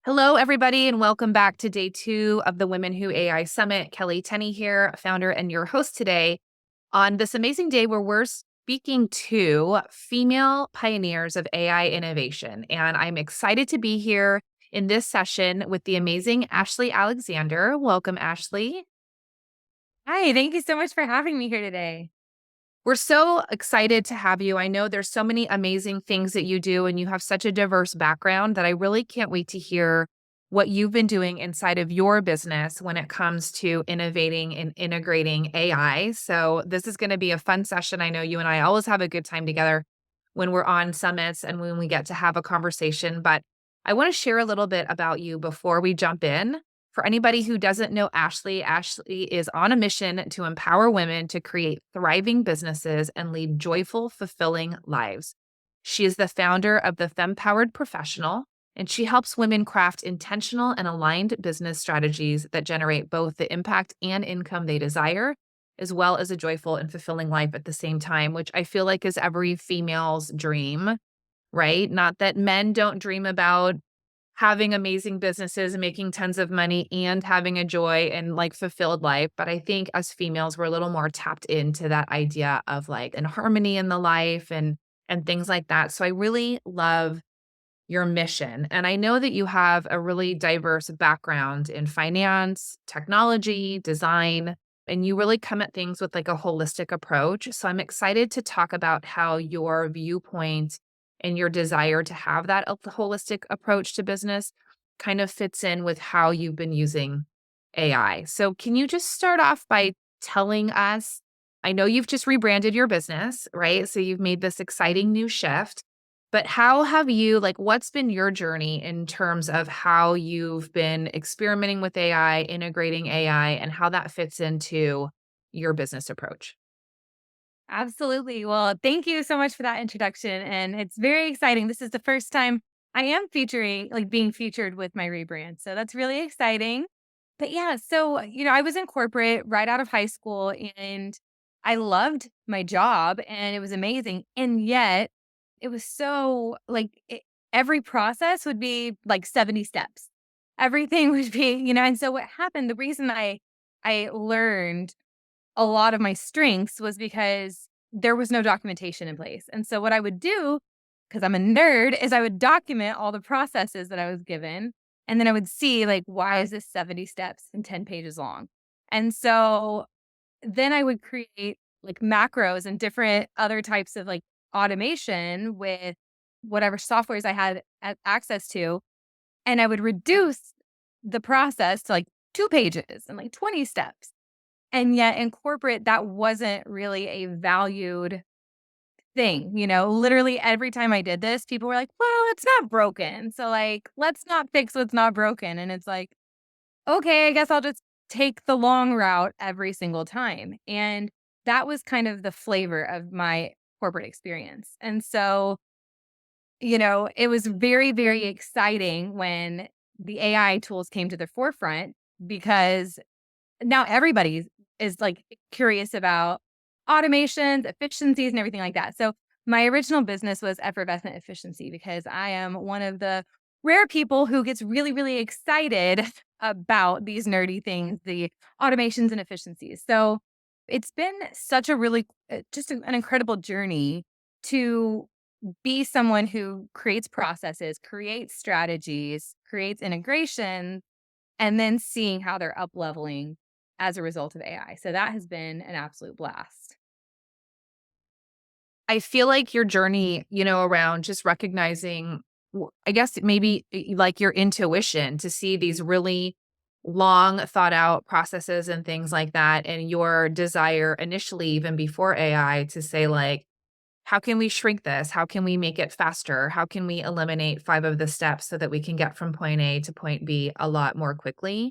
Hello, everybody, and welcome back to day 2 of the Women Who AI Summit. Kelley Tenny here, founder and your host today on this amazing day where we're speaking to female pioneers of AI innovation. And I'm excited to be here in this session with the amazing Ashley Alexander. Welcome, Ashley. Hi, thank you so much for having me here today. We're so excited to have you. I know there's so many amazing things that you do, and you have such a diverse background that I really can't wait to hear what you've been doing inside of your business when it comes to innovating and integrating AI. So, this is going to be a fun session. I know you and I always have a good time together when we're on summits and when we get to have a conversation. But I want to share a little bit about you before we jump in. For anybody who doesn't know Ashley, Ashley is on a mission to empower women to create thriving businesses and lead joyful, fulfilling lives. She is the founder of the Femme Powered Professional, and she helps women craft intentional and aligned business strategies that generate both the impact and income they desire, as well as a joyful and fulfilling life at the same time, which I feel like is every female's dream, right? Not that men don't dream about having amazing businesses and making tons of money and having a joy and like fulfilled life. But I think as females, we're a little more tapped into that idea of like an harmony in the life and things like that. So I really love your mission. And I know that you have a really diverse background in finance, technology, design, and you really come at things with like a holistic approach. So I'm excited to talk about how your viewpoint and your desire to have that holistic approach to business kind of fits in with how you've been using AI. So can you just start off by telling us? I know you've just rebranded your business, right? So you've made this exciting new shift. But how have you, like, what's been your journey in terms of how you've been experimenting with AI, integrating AI, and how that fits into your business approach? Absolutely. Well, thank you so much for that introduction. And it's very exciting. This is the first time I am being featured with my rebrand. So that's really exciting. But yeah, I was in corporate right out of high school and I loved my job and it was amazing. And yet it was every process would be like 70 steps. Everything would be. And so what happened, the reason I learned a lot of my strengths was because there was no documentation in place. And so what I would do, because I'm a nerd, is I would document all the processes that I was given. And then I would see like, why is this 70 steps and 10 pages long? And so then I would create like macros and different other types of like automation with whatever softwares I had access to. And I would reduce the process to like 2 pages and like 20 steps. And yet in corporate, that wasn't really a valued thing, literally every time I did this, people were like, well, it's not broken. So like, let's not fix what's not broken. And it's like, okay, I guess I'll just take the long route every single time. And that was kind of the flavor of my corporate experience. And so, it was very, very exciting when the AI tools came to the forefront because now everybody is like curious about automations, efficiencies, and everything like that. So my original business was effervescent efficiency because I am one of the rare people who gets really, really excited about these nerdy things, the automations and efficiencies. So it's been such a really an incredible journey to be someone who creates processes, creates strategies, creates integration, and then seeing how they're up leveling as a result of AI. So that has been an absolute blast. I feel like your journey, around just recognizing, I guess maybe like your intuition to see these really long thought out processes and things like that. And your desire initially, even before AI, to say, like, how can we shrink this? How can we make it faster? How can we eliminate 5 of the steps so that we can get from point A to point B a lot more quickly?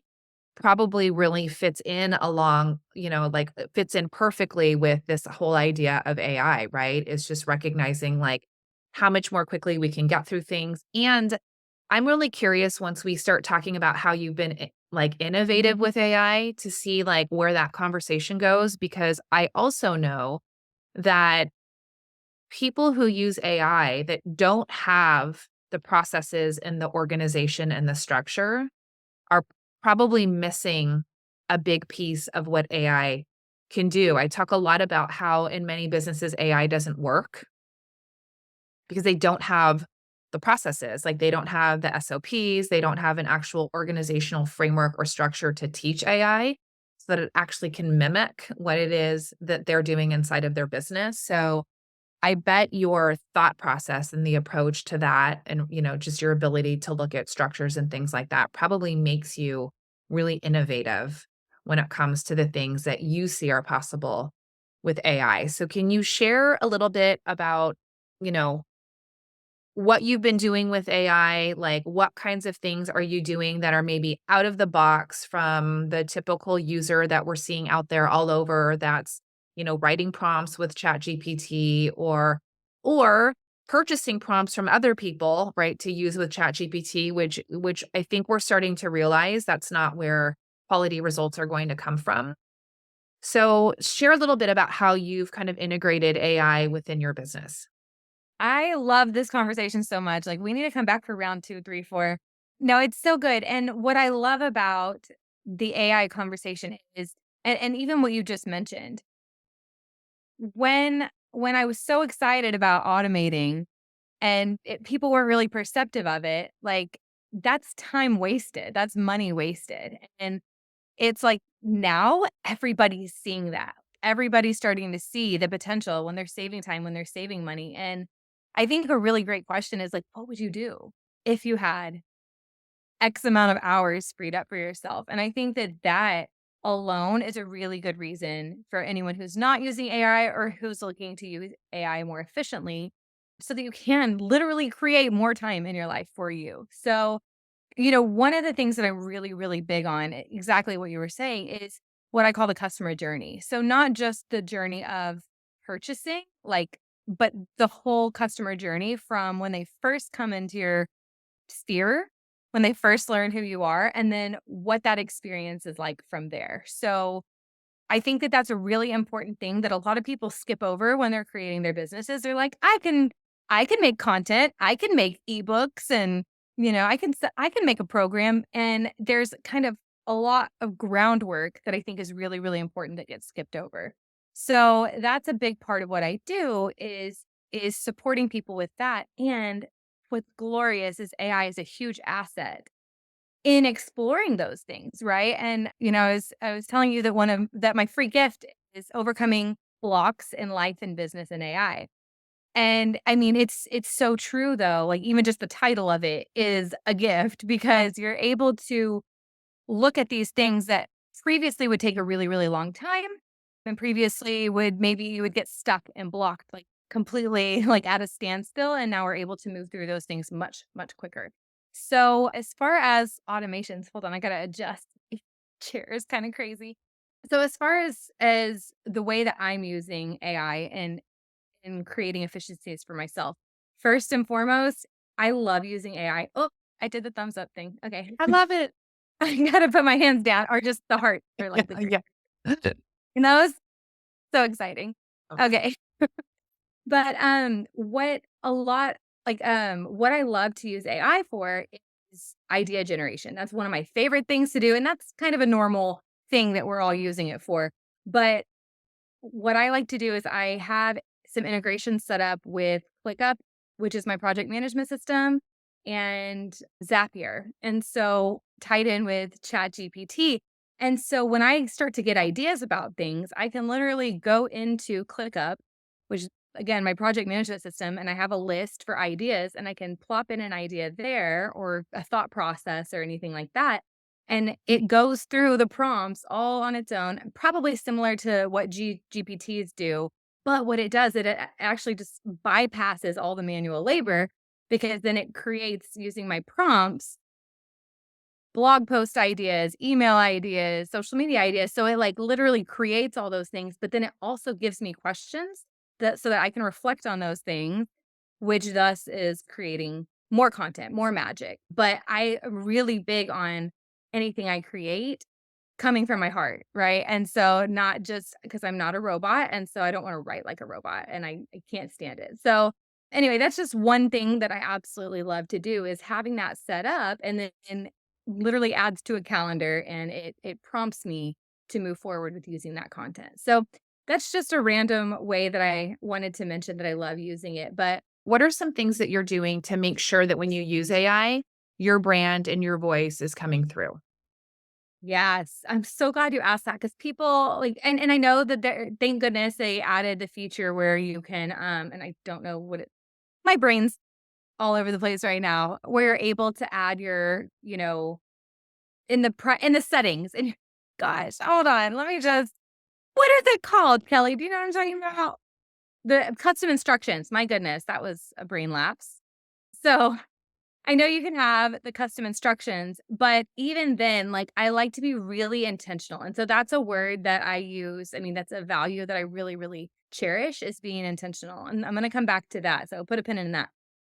Probably really fits in along, like it fits in perfectly with this whole idea of AI, right? It's just recognizing like how much more quickly we can get through things. And I'm really curious once we start talking about how you've been like innovative with AI to see like where that conversation goes, because I also know that people who use AI that don't have the processes and the organization and the structure are probably missing a big piece of what AI can do. I talk a lot about how in many businesses AI doesn't work because they don't have the processes. Like they don't have the SOPs, they don't have an actual organizational framework or structure to teach AI so that it actually can mimic what it is that they're doing inside of their business. So I bet your thought process and the approach to that and, just your ability to look at structures and things like that probably makes you really innovative when it comes to the things that you see are possible with AI. So can you share a little bit about, you know, what you've been doing with AI? Like what kinds of things are you doing that are maybe out of the box from the typical user that we're seeing out there all over that's, writing prompts with ChatGPT or purchasing prompts from other people, right, to use with ChatGPT, which I think we're starting to realize that's not where quality results are going to come from. So, share a little bit about how you've kind of integrated AI within your business. I love this conversation so much. Like, we need to come back for round 2, 3, 4. No, it's so good. And what I love about the AI conversation is, and even what you just mentioned, when I was so excited about automating and people weren't really perceptive of it, like that's time wasted. That's money wasted. And it's like now everybody's seeing that. Everybody's starting to see the potential when they're saving time, when they're saving money. And I think a really great question is like, what would you do if you had X amount of hours freed up for yourself? And I think that that alone is a really good reason for anyone who's not using AI or who's looking to use AI more efficiently so that you can literally create more time in your life for you. So, one of the things that I'm really, really big on, exactly what you were saying, is what I call the customer journey. So, not just the journey of purchasing, but the whole customer journey from when they first come into your sphere, when they first learn who you are, and then what that experience is like from there. So, I think that that's a really important thing that a lot of people skip over when they're creating their businesses. They're like, I can make content, I can make ebooks and, I can make a program and there's kind of a lot of groundwork that I think is really really important that gets skipped over. So, that's a big part of what I do is supporting people with that. And what's glorious is AI is a huge asset in exploring those things, right? And, I was telling you that my free gift is overcoming blocks in life and business and AI. And I mean, it's so true though. Like even just the title of it is a gift because you're able to look at these things that previously would take a really, really long time and previously would maybe you would get stuck and blocked like completely like at a standstill. And now we're able to move through those things much, much quicker. So as far as automations, hold on, I gotta adjust. Chair is kind of crazy. So as far as the way that I'm using AI and in creating efficiencies for myself, first and foremost, I love using AI. Oh, I did the thumbs up thing. Okay. I love it. I gotta put my hands down or just the heart or like the green. Yeah. And that was so exciting. Oh, Okay. But what I love to use AI for is idea generation. That's one of my favorite things to do. And that's kind of a normal thing that we're all using it for. But what I like to do is I have some integrations set up with ClickUp, which is my project management system, and Zapier. And so tied in with ChatGPT. And so when I start to get ideas about things, I can literally go into ClickUp, which is again my project management system, and I have a list for ideas and I can plop in an idea there or a thought process or anything like that. And it goes through the prompts all on its own, probably similar to what GPTs do. But what it does, it actually just bypasses all the manual labor because then it creates using my prompts blog post ideas, email ideas, social media ideas. So it like literally creates all those things, but then it also gives me questions that so that I can reflect on those things, which thus is creating more content, more magic. But I am really big on anything I create coming from my heart, right? And so not just because I'm not a robot and so I don't want to write like a robot and I can't stand it. So anyway, that's just one thing that I absolutely love to do is having that set up and then literally adds to a calendar and it prompts me to move forward with using that content. So that's just a random way that I wanted to mention that I love using it. But What are some things that you're doing to make sure that when you use AI, your brand and your voice is coming through? yes, I'm so glad you asked that because people like, and I know that there, thank goodness they added the feature where you can, and I don't know what it, my brain's all over the place right now, where you're able to add your, in the settings and gosh, hold on, let me just, what is it called, Kelly? Do you know what I'm talking about? The custom instructions. My goodness, that was a brain lapse. So I know you can have the custom instructions, but even then, like I like to be really intentional. And so that's a word that I use. I mean, that's a value that I really, really cherish is being intentional. And I'm going to come back to that. So put a pin in that.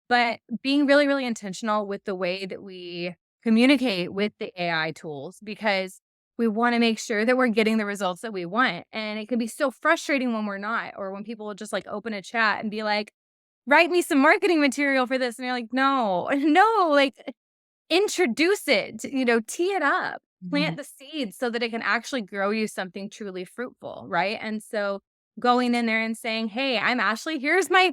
But being really, really intentional with the way that we communicate with the AI tools because we want to make sure that we're getting the results that we want. And it can be so frustrating when we're not, or when people will just like open a chat and be like, write me some marketing material for this. And you're like, no, no, like introduce it, tee it up, Mhm. plant the seeds so that it can actually grow you something truly fruitful, right? And so going in there and saying, "Hey, I'm Ashley. Here's my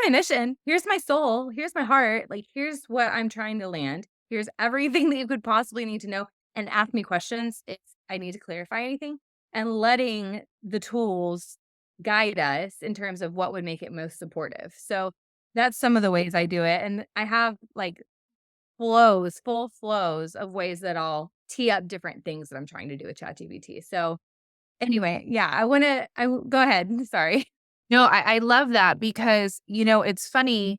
mission. Here's my soul. Here's my heart. Like here's what I'm trying to land. Here's everything that you could possibly need to know and ask me questions if I need to clarify anything." And letting the tools guide us in terms of what would make it most supportive. So that's some of the ways I do it. And I have like full flows of ways that I'll tee up different things that I'm trying to do with ChatGPT. So anyway, yeah, go ahead. Sorry. No, I love that because, it's funny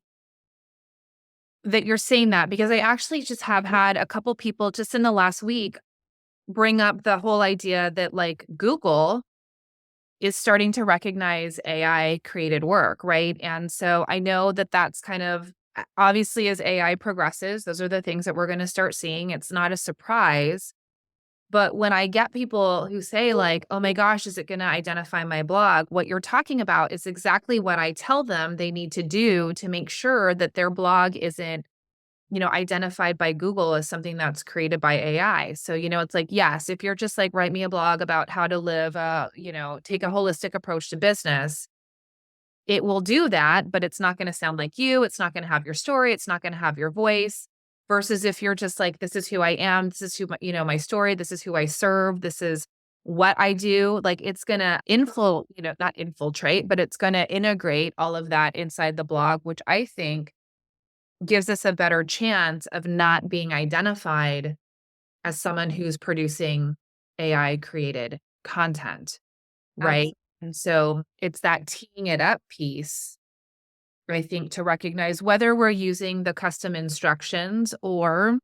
that you're saying that because I actually just have had a couple people just in the last week bring up the whole idea that like Google is starting to recognize AI created work, right? And so I know that that's kind of obviously as AI progresses, those are the things that we're going to start seeing. It's not a surprise. But when I get people who say, like, oh my gosh, is it going to identify my blog? What you're talking about is exactly what I tell them they need to do to make sure that their blog isn't identified by Google as something that's created by AI. So, it's like, yes, if you're just like, write me a blog about how to live, take a holistic approach to business, it will do that, but it's not going to sound like you. It's not going to have your story. It's not going to have your voice. Versus if you're just like, this is who I am. This is who, my story. This is who I serve. This is what I do. Like it's going to not infiltrate, but it's going to integrate all of that inside the blog, which I think gives us a better chance of not being identified as someone who's producing AI created content, right? Absolutely. And so it's that teeing it up piece, I think, to recognize whether we're using the custom instructions or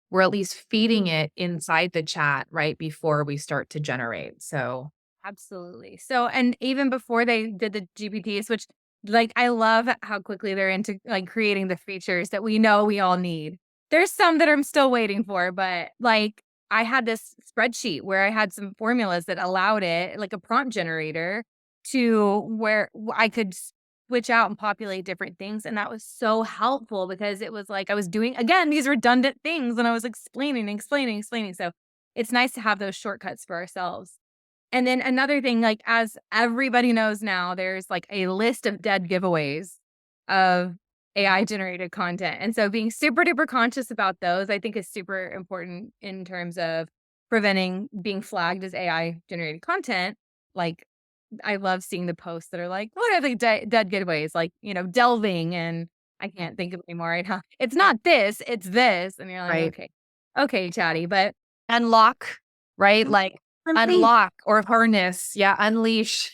we're at least feeding it inside the chat right before we start to generate. So, Absolutely. So, and even before they did the GPTs, which like I love how quickly they're into like creating the features that we know we all need. There's some that I'm still waiting for, but like I had this spreadsheet where I had some formulas that allowed it, like a prompt generator, to where I could switch out and populate different things. And that was so helpful because it was like I was doing again these redundant things and I was explaining. So it's nice to have those shortcuts for ourselves. And then another thing, like, as everybody knows now, there's, like, a list of dead giveaways of AI generated content, and so being super duper conscious about those, I think is super important in terms of preventing being flagged as AI generated content. Like, I love seeing the posts that are like, "What are the dead giveaways?" Like, delving, and I can't think of any more right now. "It's not this, it's this," and you're like, right. "Okay. Okay, chatty," but Unlock, right? Like unleash. unlock or harness. Yeah. Unleash.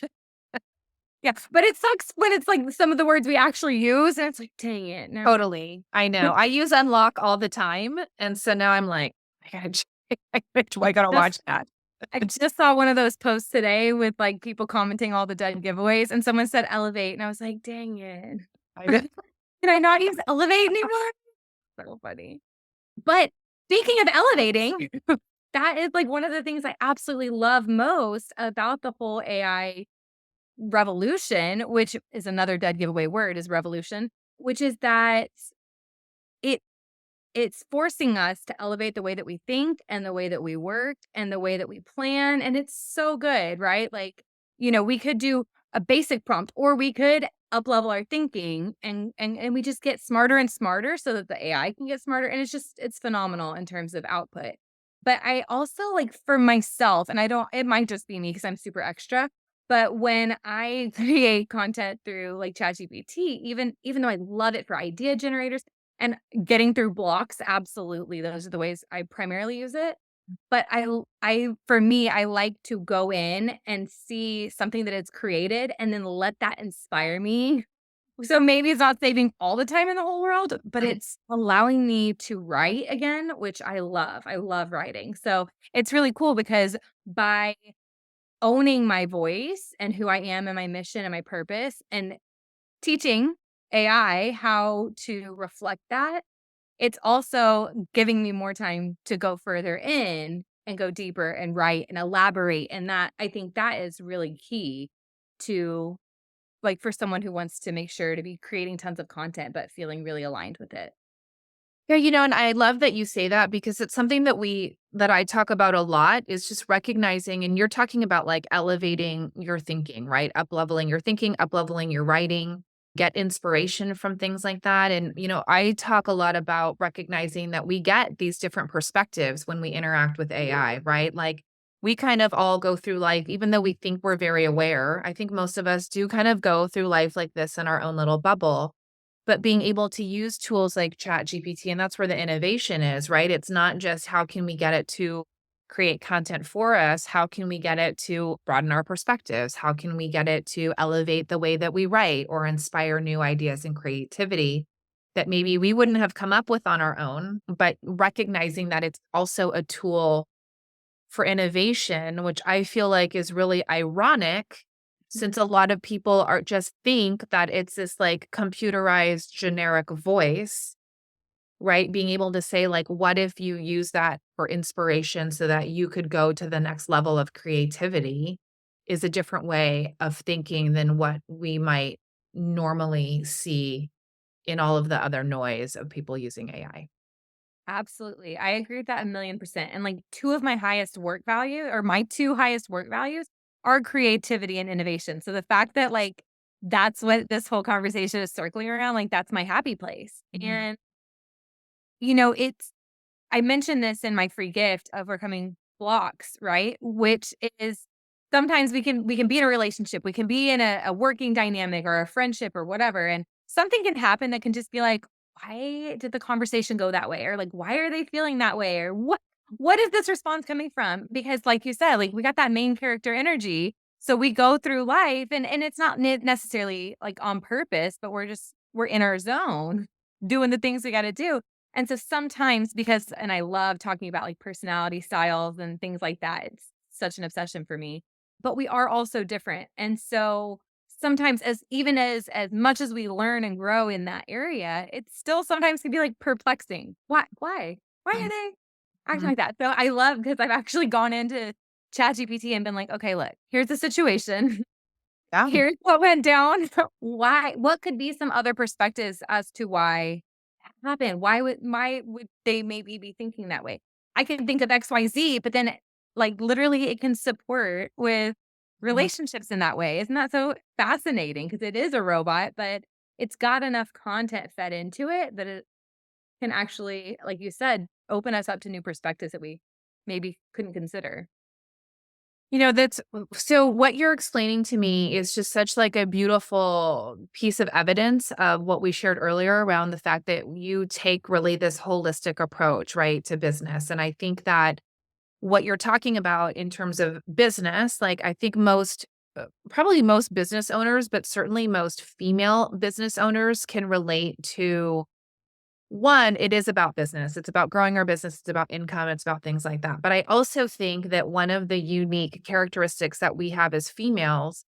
Yeah, but it sucks when it's, like, some of the words we actually use, and it's like, "Dang it, never." Totally. I know. I use unlock all the time. And so now I'm like, I gotta check. I gotta watch Just that. I just saw one of those posts today with, like, people commenting all the dead giveaways, and someone said "elevate," and I was like, "Dang it. I know. Can I not use elevate anymore?" So funny. But speaking of elevating, that is, like, one of the things I absolutely love most about the whole AI revolution, which is another dead giveaway word is revolution, which is that it it's forcing us to elevate the way that we think and the way that we work and the way that we plan, and it's so good, right? Like, we could do a basic prompt or we could up-level our thinking and we just get smarter and smarter so that the AI can get smarter, and it's phenomenal in terms of output. But I also, like, for myself, and I don't it might just be me because 'cause I'm super extra, but when I create content through, like, ChatGPT, even though I love it for idea generators, and getting through blocks, absolutely, those are the ways I primarily use it. But for me, I like to go in and see something that it's created and then let that inspire me. So maybe it's not saving all the time in the whole world, but it's allowing me to write again, which I love. I love writing. So it's really cool because by owning my voice and who I am and my mission and my purpose and teaching AI how to reflect that, it's also giving me more time to go further in and go deeper and write and elaborate, and that I think that is really key to, like, for someone who wants to make sure to be creating tons of content, but feeling really aligned with it. Yeah, and I love that you say that because it's something that I talk about a lot is just recognizing, and you're talking about like elevating your thinking, right? Up leveling your thinking, up leveling your writing, get inspiration from things like that. And, I talk a lot about recognizing that we get these different perspectives when we interact with AI, right? Like we kind of all go through life, even though we think we're very aware. I think most of us do kind of go through life like this in our own little bubble, but being able to use tools like ChatGPT, and that's where the innovation is, right? It's not just how can we get it to create content for us? How can we get it to broaden our perspectives? How can we get it to elevate the way that we write or inspire new ideas and creativity that maybe we wouldn't have come up with on our own, but recognizing that it's also a tool for innovation, which I feel like is really ironic since a lot of people are just think that it's this like computerized generic voice, right? Being able to say, like, what if you use that for inspiration so that you could go to the next level of creativity is a different way of thinking than what we might normally see in all of the other noise of people using AI. Absolutely. I agree with that 1,000,000%. And like two of my highest work value or my two highest work values are creativity and innovation. So the fact that like that's what this whole conversation is circling around, like that's my happy place. And it's I mentioned this in my free gift of overcoming blocks, right? Which is sometimes we can be in a relationship, we can be in a working dynamic or a friendship or whatever, and something can happen that can just be like, why did the conversation go that way? Or like, why are they feeling that way? Or what is this response coming from? Because like you said, like we got that main character energy. So we go through life and it's not necessarily like on purpose, but we're in our zone doing the things we got to do. And so sometimes and I love talking about like personality styles and things like that. It's such an obsession for me. But we are also different. And so sometimes as much as we learn and grow in that area, it still sometimes can be like perplexing. Why? Why are they acting Mhm. like that? So I love because I've actually gone into ChatGPT and been like, okay, look, here's the situation. Yeah. Here's what went down. Why? What could be some other perspectives as to why happened? Why would they maybe be thinking that way? I can think of XYZ, but then, like, literally it can support with Mhm. relationships in that way. Isn't that so fascinating? Because it is a robot, but it's got enough content fed into it that it can actually, like you said, open us up to new perspectives that we maybe couldn't consider. That's so what you're explaining to me is just such like a beautiful piece of evidence of what we shared earlier around the fact that you take really this holistic approach, right, to business. And I think that what you're talking about in terms of business, like I think probably most business owners, but certainly most female business owners can relate to one, it is about business. It's about growing our business. It's about income. It's about things like that. But I also think that one of the unique characteristics that we have as females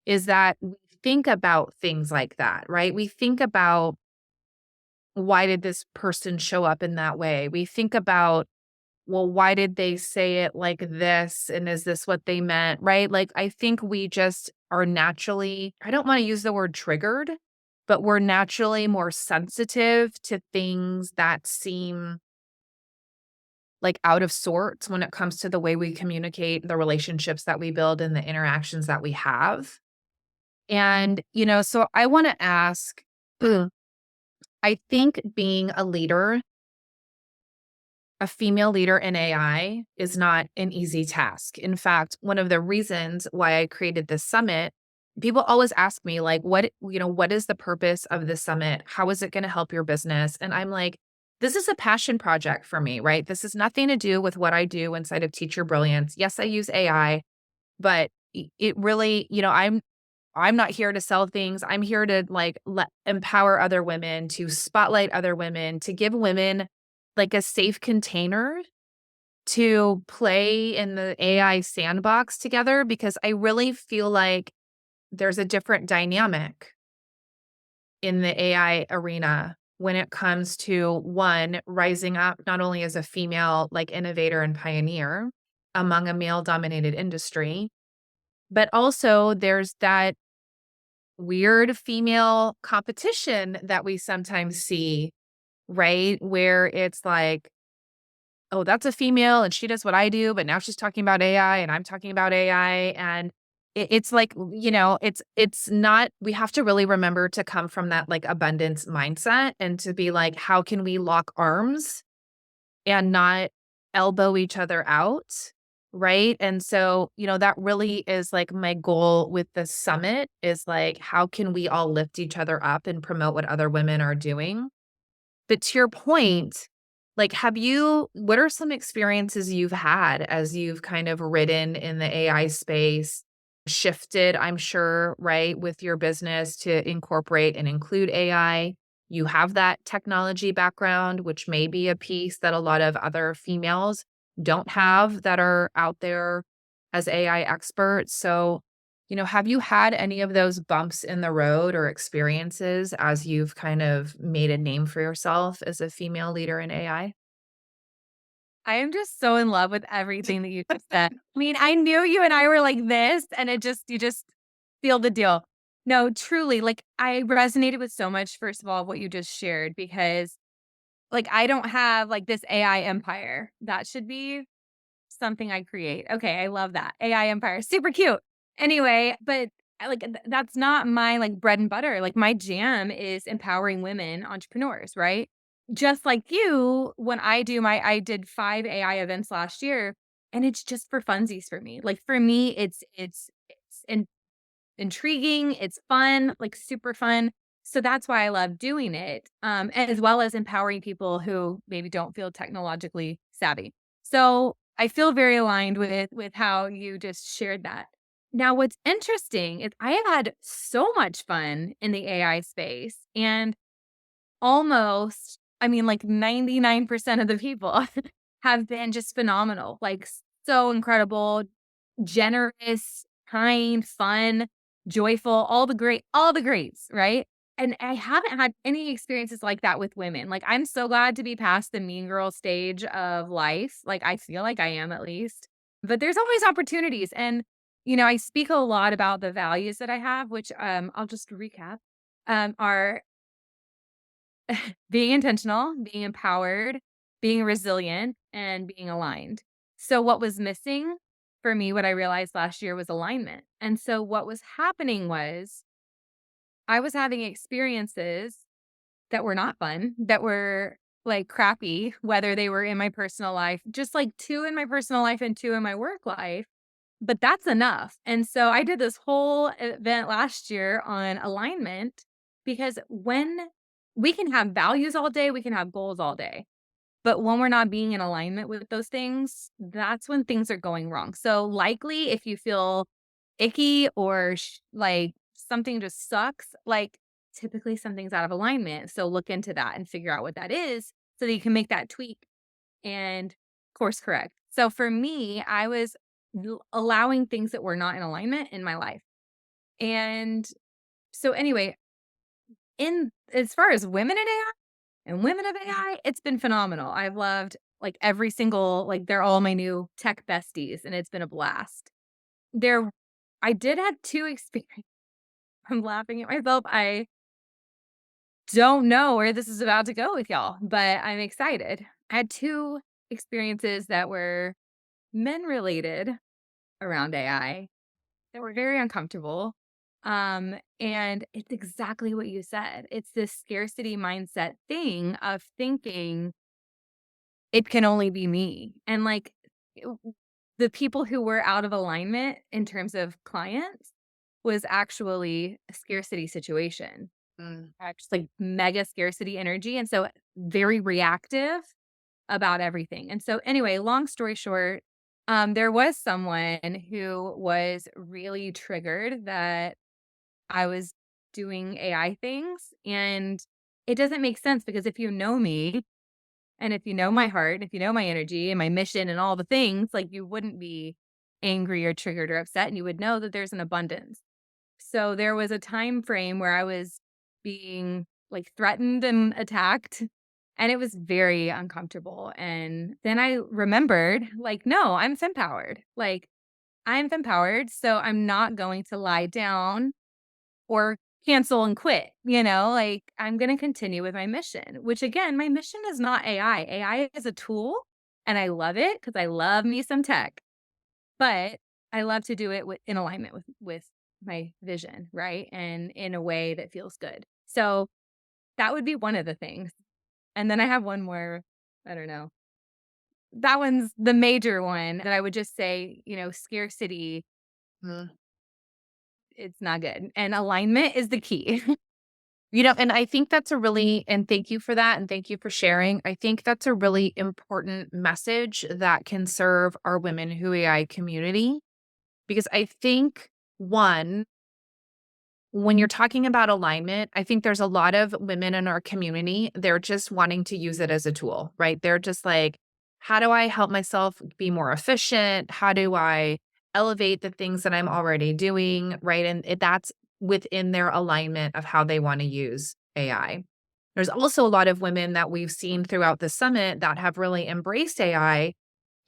is that we think about things like that, right? We think about why did this person show up in that way? We think about, well, why did they say it like this? And is this what they meant? Right? Like, I think we just are naturally, I don't want to use the word triggered, but we're naturally more sensitive to things that seem like out of sorts when it comes to the way we communicate, the relationships that we build, and the interactions that we have. And, so I want to ask, I think being a female leader in AI is not an easy task. In fact, one of the reasons why I created this summit, people always ask me like, what is the purpose of this summit? How is it going to help your business? And I'm like, this is a passion project for me, right? This has nothing to do with what I do inside of Teacher Brilliance. Yes, I use AI, but it really, I'm not here to sell things. I'm here to empower other women, to spotlight other women, to give women like a safe container to play in the AI sandbox together, because I really feel like there's a different dynamic in the AI arena when it comes to one, rising up not only as a female like innovator and pioneer among a male dominated industry, but also there's that weird female competition that we sometimes see, right? Where it's like, oh, that's a female and she does what I do, but now she's talking about AI and I'm talking about AI. And it's like, it's not, we have to really remember to come from that like abundance mindset and to be like, how can we lock arms and not elbow each other out? Right. And so, that really is like my goal with the summit is like, how can we all lift each other up and promote what other women are doing? But to your point, like, what are some experiences you've had as you've kind of ridden in the AI space, shifted, I'm sure, right, with your business to incorporate and include AI? You have that technology background, which may be a piece that a lot of other females don't have that are out there as AI experts. So, have you had any of those bumps in the road or experiences as you've kind of made a name for yourself as a female leader in AI? I am just so in love with everything that you just said. I mean, I knew you and I were like this, and you just feel the deal. No, truly, like I resonated with so much, first of all, what you just shared, because like I don't have like this AI empire. That should be something I create. Okay, I love that. AI empire, super cute. Anyway, but that's not my like bread and butter. Like my jam is empowering women entrepreneurs, right? Just like you, when I did 5 AI events last year, and it's just for funsies for me. Like for me, it's intriguing, it's fun, like super fun. So that's why I love doing it, as well as empowering people who maybe don't feel technologically savvy. So I feel very aligned with how you just shared that. Now, what's interesting is I have had so much fun in the AI space, and almost, I mean, like 99% of the people have been just phenomenal, like so incredible, generous, kind, fun, joyful, all the greats, right? And I haven't had any experiences like that with women. Like, I'm so glad to be past the mean girl stage of life. Like, I feel like I am at least. But there's always opportunities. And, I speak a lot about the values that I have, which I'll just recap, are being intentional, being empowered, being resilient, and being aligned. So, what was missing for me, what I realized last year was alignment. And so, what was happening was I was having experiences that were not fun, that were like crappy, whether they were in my personal life, just like 2 in my personal life and 2 in my work life. But that's enough. And so I did this whole event last year on alignment, because when we can have values all day, we can have goals all day. But when we're not being in alignment with those things, that's when things are going wrong. So likely if you feel icky or like something just sucks, like typically something's out of alignment. So look into that and figure out what that is so that you can make that tweak and course correct. So for me, I was allowing things that were not in alignment in my life. And so anyway, in as far as women in AI and women of AI, it's been phenomenal. I've loved like every single, like they're all my new tech besties, and it's been a blast. There I did have 2 experiences. I'm laughing at myself. I don't know where this is about to go with y'all, but I'm excited. I had 2 experiences that were men related around AI that were very uncomfortable. And it's exactly what you said. It's this scarcity mindset thing of thinking it can only be me. And like the people who were out of alignment in terms of clients was actually a scarcity situation. Mm, Just like mega scarcity energy. And so very reactive about everything. And so anyway, long story short, there was someone who was really triggered that I was doing AI things. And it doesn't make sense because if you know me and if you know my heart, if you know my energy and my mission and all the things, like you wouldn't be angry or triggered or upset and you would know that there's an abundance. So there was a time frame where I was being, like, threatened and attacked, and it was very uncomfortable, and then I remembered, like, "No, I'm Fempowered." Like, I'm Fempowered, so I'm not going to lie down or cancel and quit, like, I'm gonna continue with my mission, which again, my mission is not AI. AI is a tool, and I love it because I love me some tech. But I love to do it in alignment with my vision, right? And in a way that feels good. So that would be one of the things. And then I have one more, I don't know. That one's the major one that I would just say, scarcity, mm. it's not good. And alignment is the key. And I think that's a really, and thank you for that. And thank you for sharing. I think that's a really important message that can serve our Women Who AI community. Because I think, one, when you're talking about alignment, I think there's a lot of women in our community, they're just wanting to use it as a tool, right? They're just like, how do I help myself be more efficient? How do I elevate the things that I'm already doing, right? And that's within their alignment of how they want to use AI. There's also a lot of women that we've seen throughout the summit that have really embraced AI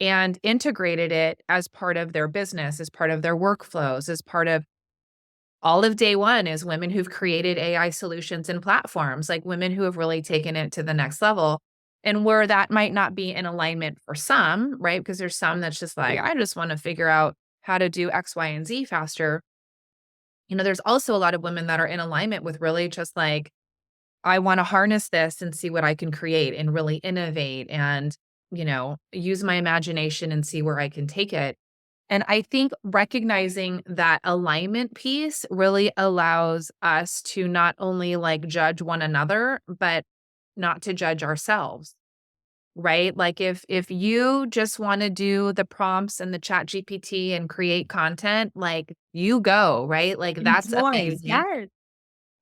and integrated it as part of their business, as part of their workflows, as part of all of day one is women who've created AI solutions and platforms, like women who have really taken it to the next level. And where that might not be in alignment for some, right? Because there's some that's just like, I just want to figure out how to do X, Y, and Z faster. There's also a lot of women that are in alignment with really just like, I want to harness this and see what I can create and really innovate and, use my imagination and see where I can take it. And I think recognizing that alignment piece really allows us to not only like judge one another, but not to judge ourselves, right? Like if you just want to do the prompts and the chat GPT and create content, like you go, right? Like that's Enjoy. amazing. Yes.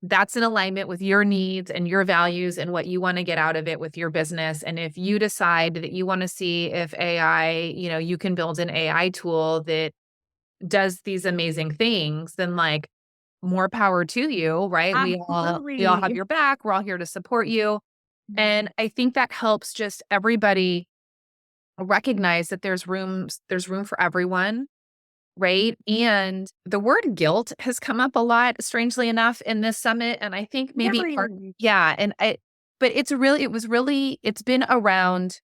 That's in alignment with your needs and your values and what you want to get out of it with your business. And if you decide that you want to see if AI, you can build an AI tool that does these amazing things, then like more power to you, right? We all have Absolutely. your back. We're all here to support you. And I think that helps just everybody recognize that there's room for everyone, right? And the word guilt has come up a lot, strangely enough, in this summit. And I think maybe Really? yeah. But it's been around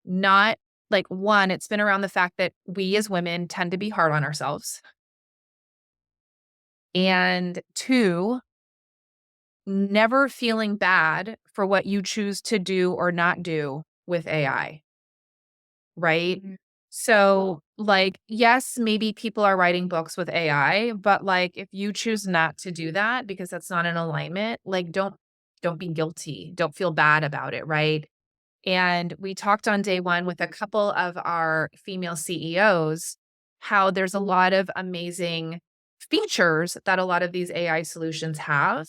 not like one, it's been around the fact that we as women tend to be hard on ourselves. And two, never feeling bad for what you choose to do or not do with AI, right? Mhm. So, like, yes, maybe people are writing books with AI, but like if you choose not to do that because that's not in alignment, like don't be guilty. Don't feel bad about it, right? And we talked on day one with a couple of our female CEOs how there's a lot of amazing features that a lot of these AI solutions have,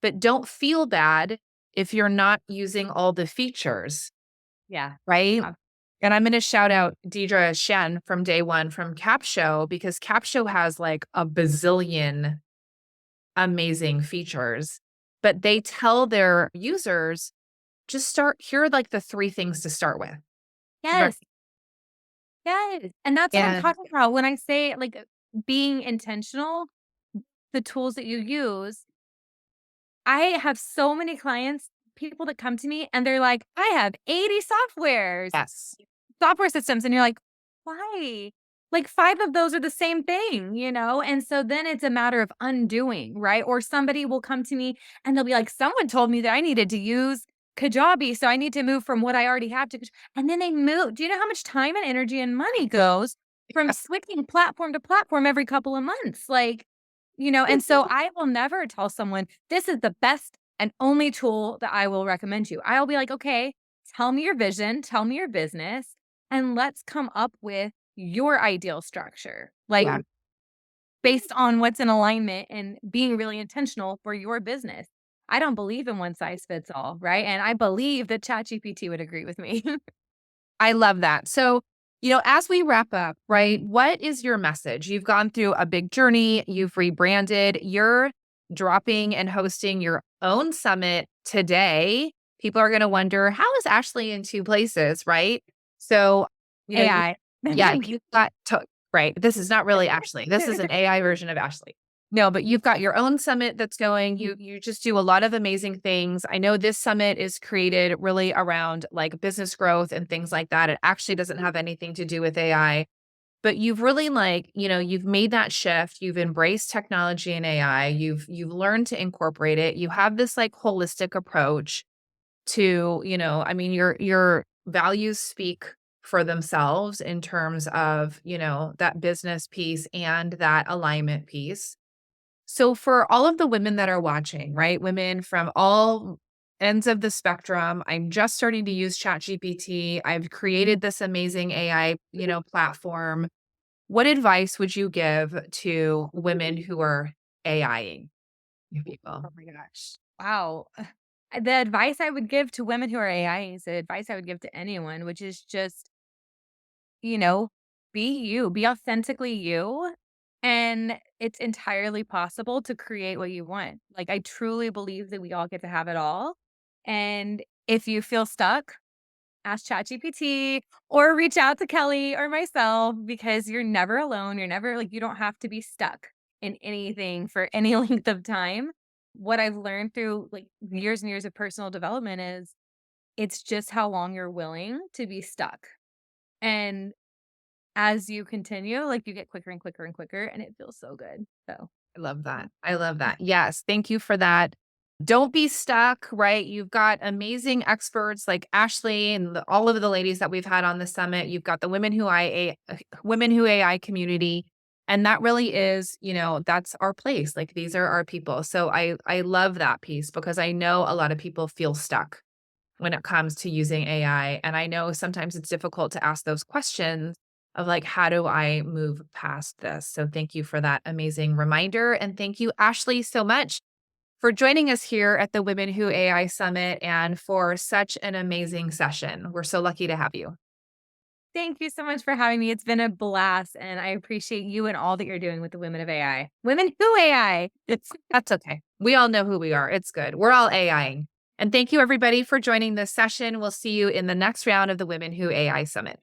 but don't feel bad if you're not using all the features, Yeah. right? Uh, And I'm going to shout out Deidre Shen from day one from Capshow because Capshow has like a bazillion amazing features, but they tell their users just here are like the three things to start with. Right. Yes. Yes. And that's what I'm And talking about when I say like being intentional, the tools that you use, I have so many clients, people that come to me and they're like, I have 80 Yes. software systems. And you're like, why? Like 5 of those are the same thing, you know? And so then it's a matter of undoing, right? Or somebody will come to me and they'll be like, someone told me that I needed to use Kajabi, so I need to move from what I already have to, and then they move. Do you know how much time and energy and money goes from switching platform to platform every couple of months? Like, you know, and so I will never tell someone this is the best and only tool that I will recommend you. I'll be like, okay, tell me your vision, tell me your business, and let's come up with your ideal structure, like Yeah. based on what's in alignment and being really intentional for your business. I don't believe in one size fits all, right? And I believe that ChatGPT would agree with me. I love that. So, as we wrap up, right, what is your message? You've gone through a big journey, you've rebranded, you're dropping and hosting your own summit today. People are going to wonder, how is Ashley in two places, right? So, you AI. yeah, you've got right. This is not really Ashley. This is an AI version of Ashley. No, but you've got your own summit that's going. You just do a lot of amazing things. I know this summit is created really around like business growth and things like that. It actually doesn't have anything to do with AI, but you've really like, you've made that shift. You've embraced technology and AI. You've learned to incorporate it. You have this like holistic approach to, I mean, your values speak for themselves in terms of, that business piece and that alignment piece. So for all of the women that are watching, right? Women from all ends of the spectrum, I'm just starting to use ChatGPT. I've created this amazing AI, platform. What advice would you give to women who are AIing people? Oh my gosh. Wow. The advice I would give to women who are AI is the advice I would give to anyone, which is just, you know, be you, be authentically you. And it's entirely possible to create what you want. Like, I truly believe that we all get to have it all. And if you feel stuck, ask ChatGPT or reach out to Kelley or myself because you're never alone. You're never like, you don't have to be stuck in anything for any length of time. What I've learned through like years and years of personal development is it's just how long you're willing to be stuck. And as you continue, like you get quicker and quicker and quicker, and it feels so good. So, I love that. I love that. Yes. Thank you for that. Don't be stuck, right? You've got amazing experts like Ashley and all of the ladies that we've had on the summit. You've got the Women Who AI community. And that really is, that's our place. Like these are our people. So I love that piece because I know a lot of people feel stuck when it comes to using AI. And I know sometimes it's difficult to ask those questions of like, how do I move past this? So thank you for that amazing reminder. And thank you, Ashley, so much for joining us here at the Women Who AI Summit and for such an amazing session. We're so lucky to have you. thank you so much for having me. It's been a blast, and I appreciate you and all that you're doing with the Women of AI. Women Who AI. That's okay. We all know who we are. It's good. We're all AIing. And thank you, everybody, for joining this session. We'll see you in the next round of the Women Who AI Summit.